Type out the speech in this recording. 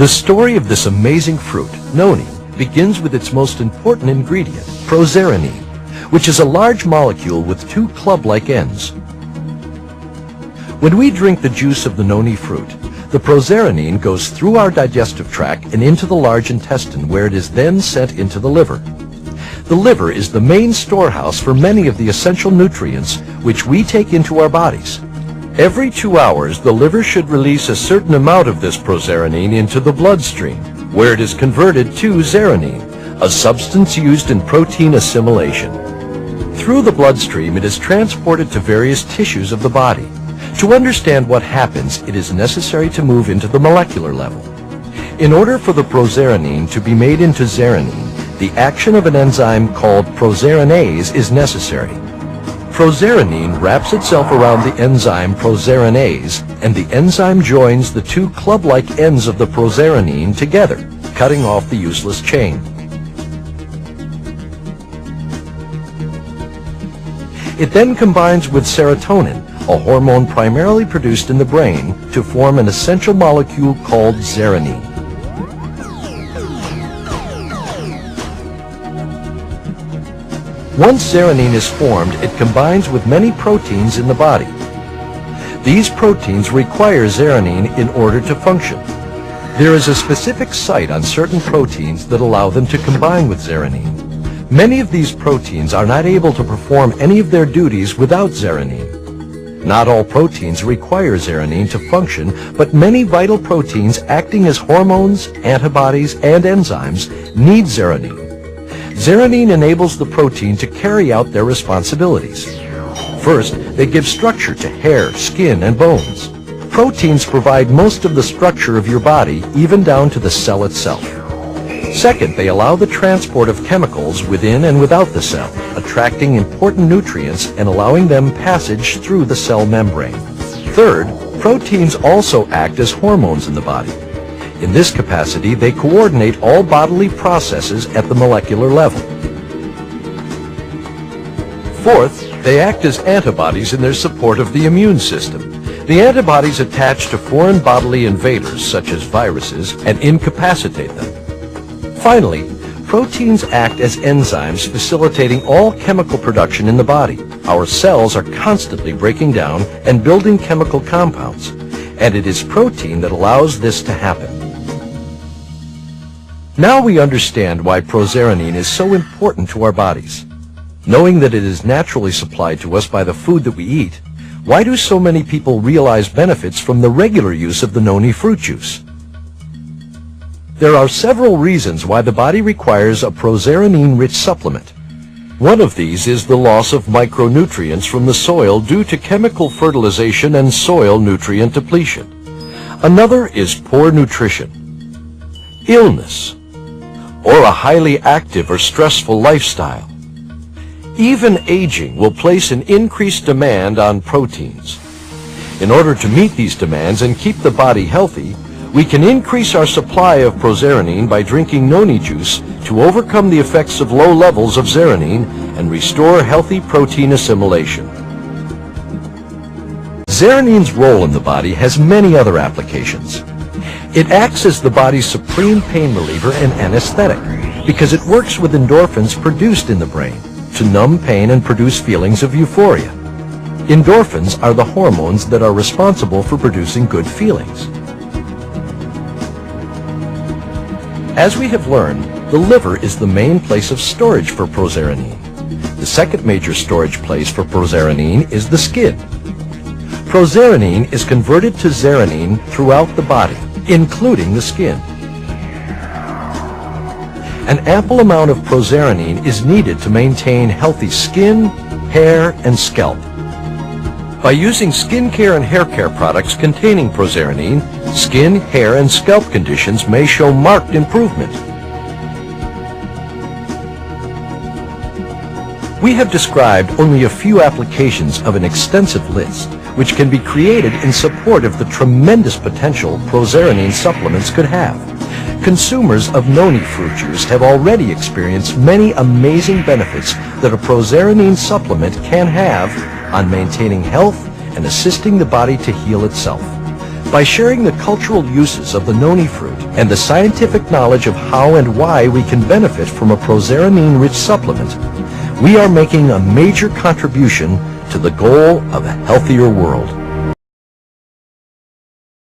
The story of this amazing fruit, Noni, begins with its most important ingredient, proserpine, which is a large molecule with two club-like ends. When we drink the juice of the Noni fruit, the proserpine goes through our digestive tract and into the large intestine, where it is then sent into the liver. The liver is the main storehouse for many of the essential nutrients which we take into our bodies. Every 2 hours, the liver should release a certain amount of this proserpine into the bloodstream, where it is converted to zearanin, a substance used in protein assimilation. Through the bloodstream, it is transported to various tissues of the body. To understand what happens, it is necessary to move into the molecular level. In order for the proserpine to be made into zearanin, the action of an enzyme called proserpinase is necessary. Proserpine wraps itself around the enzyme proserpinase, and the enzyme joins the two club-like ends of the proserpine together, cutting off the useless chain. It then combines with serotonin, a hormone primarily produced in the brain, to form an essential molecule called zearanin. Once zearanin is formed, it combines with many proteins in the body. These proteins require zearanin in order to function. There is a specific site on certain proteins that allow them to combine with zearanin. Many of these proteins are not able to perform any of their duties without zearanin. Not all proteins require zearanin to function, but many vital proteins acting as hormones, antibodies, and enzymes need zearanin. Zearanin enables the protein to carry out their responsibilities. First, they give structure to hair, skin, and bones. Proteins provide most of the structure of your body, even down to the cell itself. Second, they allow the transport of chemicals within and without the cell, attracting important nutrients and allowing them passage through the cell membrane. Third, proteins also act as hormones in the body. In this capacity, they coordinate all bodily processes at the molecular level. Fourth, they act as antibodies in their support of the immune system. The antibodies attach to foreign bodily invaders, such as viruses, and incapacitate them. Finally, proteins act as enzymes facilitating all chemical production in the body. Our cells are constantly breaking down and building chemical compounds, and it is protein that allows this to happen. Now we understand why proserpine is so important to our bodies. Knowing that it is naturally supplied to us by the food that we eat, why do so many people realize benefits from the regular use of the Noni fruit juice? There are several reasons why the body requires a proserpine-rich supplement. One of these is the loss of micronutrients from the soil due to chemical fertilization and soil nutrient depletion. Another is poor nutrition, illness, or a highly active or stressful lifestyle. Even aging will place an increased demand on proteins. In order to meet these demands and keep the body healthy, we can increase our supply of proserpine by drinking Noni juice to overcome the effects of low levels of zearanin and restore healthy protein assimilation. Zearanin's role in the body has many other applications. It acts as the body's supreme pain reliever and anesthetic because it works with endorphins produced in the brain to numb pain and produce feelings of euphoria. Endorphins are the hormones that are responsible for producing good feelings. As we have learned, the liver is the main place of storage for proserpine. The second major storage place for proserpine is the skin. Proserpine is converted to zearanin throughout the body, including the skin. An ample amount of proserpine is needed to maintain healthy skin, hair, and scalp. By using skincare and hair care products containing proserpine, skin, hair, and scalp conditions may show marked improvement. We have described only a few applications of an extensive list, which can be created in support of the tremendous potential proserpine supplements could have. Consumers of Noni fruit juice have already experienced many amazing benefits that a proserpine supplement can have on maintaining health and assisting the body to heal itself. By sharing the cultural uses of the Noni fruit, and the scientific knowledge of how and why we can benefit from a proserenine-rich supplement, we are making a major contribution to the goal of a healthier world.